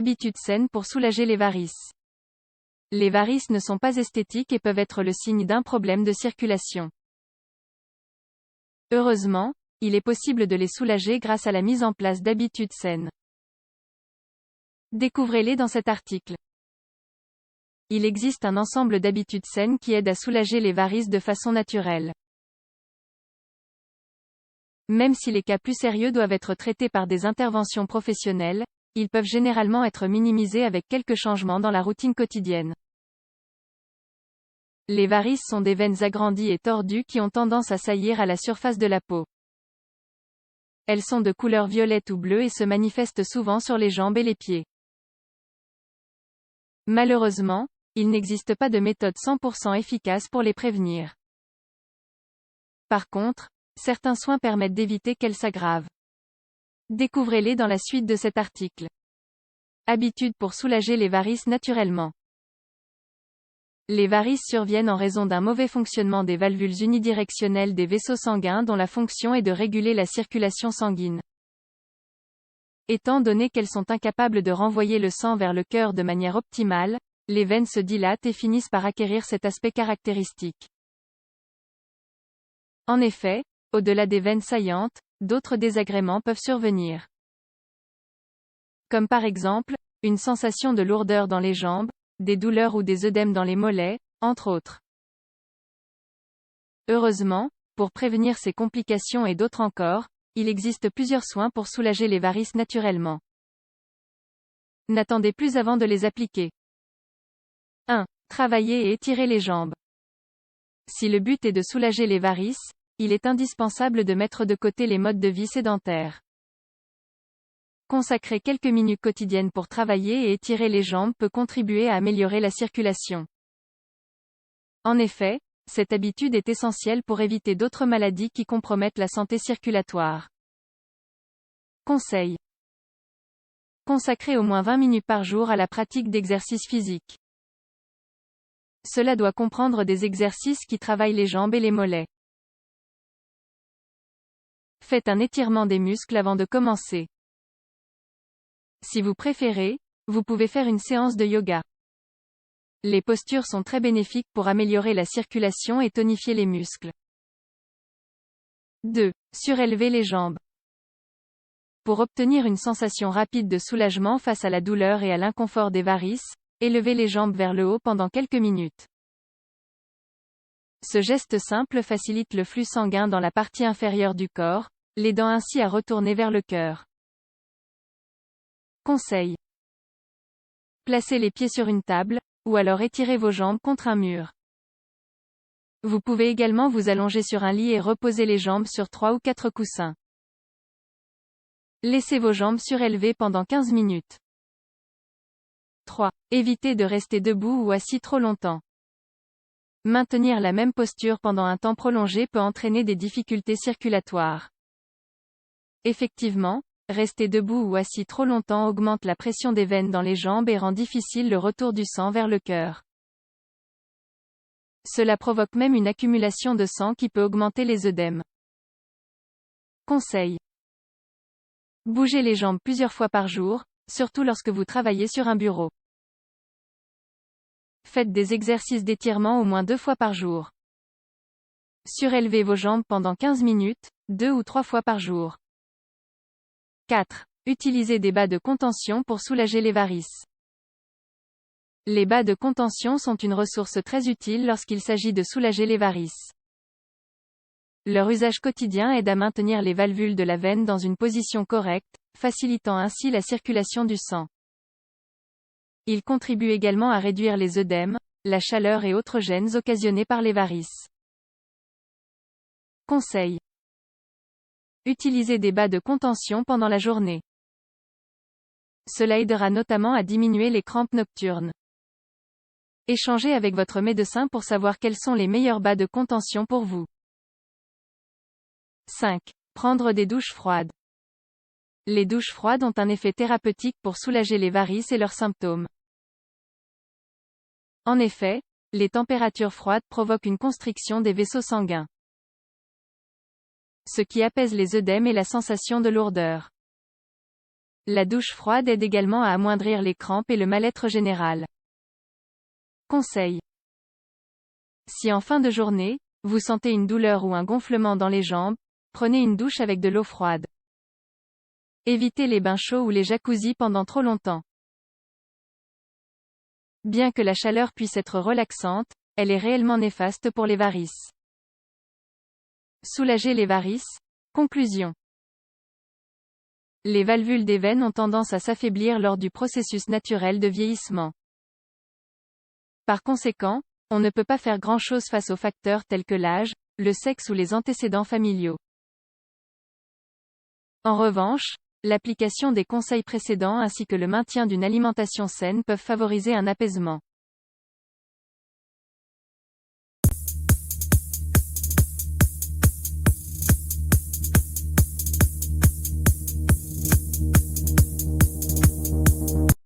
Habitudes saines pour soulager les varices. Les varices ne sont pas esthétiques et peuvent être le signe d'un problème de circulation. Heureusement, il est possible de les soulager grâce à la mise en place d'habitudes saines. Découvrez-les dans cet article. Il existe un ensemble d'habitudes saines qui aident à soulager les varices de façon naturelle. Même si les cas plus sérieux doivent être traités par des interventions professionnelles, ils peuvent généralement être minimisés avec quelques changements dans la routine quotidienne. Les varices sont des veines agrandies et tordues qui ont tendance à saillir à la surface de la peau. Elles sont de couleur violette ou bleue et se manifestent souvent sur les jambes et les pieds. Malheureusement, il n'existe pas de méthode 100% efficace pour les prévenir. Par contre, certains soins permettent d'éviter qu'elles s'aggravent. Découvrez-les dans la suite de cet article. Habitudes pour soulager les varices naturellement. Les varices surviennent en raison d'un mauvais fonctionnement des valvules unidirectionnelles des vaisseaux sanguins dont la fonction est de réguler la circulation sanguine. Étant donné qu'elles sont incapables de renvoyer le sang vers le cœur de manière optimale, les veines se dilatent et finissent par acquérir cet aspect caractéristique. En effet, au-delà des veines saillantes, d'autres désagréments peuvent survenir. Comme par exemple, une sensation de lourdeur dans les jambes, des douleurs ou des œdèmes dans les mollets, entre autres. Heureusement, pour prévenir ces complications et d'autres encore, il existe plusieurs soins pour soulager les varices naturellement. N'attendez plus avant de les appliquer. 1. Travailler et étirer les jambes. Si le but est de soulager les varices, il est indispensable de mettre de côté les modes de vie sédentaires. Consacrer quelques minutes quotidiennes pour travailler et étirer les jambes peut contribuer à améliorer la circulation. En effet, cette habitude est essentielle pour éviter d'autres maladies qui compromettent la santé circulatoire. Conseil. Consacrer au moins 20 minutes par jour à la pratique d'exercices physiques. Cela doit comprendre des exercices qui travaillent les jambes et les mollets. Faites un étirement des muscles avant de commencer. Si vous préférez, vous pouvez faire une séance de yoga. Les postures sont très bénéfiques pour améliorer la circulation et tonifier les muscles. 2. Surélever les jambes. Pour obtenir une sensation rapide de soulagement face à la douleur et à l'inconfort des varices, élevez les jambes vers le haut pendant quelques minutes. Ce geste simple facilite le flux sanguin dans la partie inférieure du corps, l'aidant ainsi à retourner vers le cœur. Conseil. Placez les pieds sur une table, ou alors étirez vos jambes contre un mur. Vous pouvez également vous allonger sur un lit et reposer les jambes sur 3 ou 4 coussins. Laissez vos jambes surélevées pendant 15 minutes. 3. Évitez de rester debout ou assis trop longtemps. Maintenir la même posture pendant un temps prolongé peut entraîner des difficultés circulatoires. Effectivement, rester debout ou assis trop longtemps augmente la pression des veines dans les jambes et rend difficile le retour du sang vers le cœur. Cela provoque même une accumulation de sang qui peut augmenter les œdèmes. Conseil. Bougez les jambes plusieurs fois par jour, surtout lorsque vous travaillez sur un bureau. Faites des exercices d'étirement au moins 2 fois par jour. Surélevez vos jambes pendant 15 minutes, 2 ou 3 fois par jour. 4. Utilisez des bas de contention pour soulager les varices. Les bas de contention sont une ressource très utile lorsqu'il s'agit de soulager les varices. Leur usage quotidien aide à maintenir les valvules de la veine dans une position correcte, facilitant ainsi la circulation du sang. Ils contribuent également à réduire les œdèmes, la chaleur et autres gênes occasionnés par les varices. Conseil. Utilisez des bas de contention pendant la journée. Cela aidera notamment à diminuer les crampes nocturnes. Échangez avec votre médecin pour savoir quels sont les meilleurs bas de contention pour vous. 5. Prendre des douches froides. Les douches froides ont un effet thérapeutique pour soulager les varices et leurs symptômes. En effet, les températures froides provoquent une constriction des vaisseaux sanguins, ce qui apaise les œdèmes et la sensation de lourdeur. La douche froide aide également à amoindrir les crampes et le mal-être général. Conseil. Si en fin de journée, vous sentez une douleur ou un gonflement dans les jambes, prenez une douche avec de l'eau froide. Évitez les bains chauds ou les jacuzzis pendant trop longtemps. Bien que la chaleur puisse être relaxante, elle est réellement néfaste pour les varices. Soulager les varices. Conclusion. Les valvules des veines ont tendance à s'affaiblir lors du processus naturel de vieillissement. Par conséquent, on ne peut pas faire grand-chose face aux facteurs tels que l'âge, le sexe ou les antécédents familiaux. En revanche, l'application des conseils précédents ainsi que le maintien d'une alimentation saine peuvent favoriser un apaisement.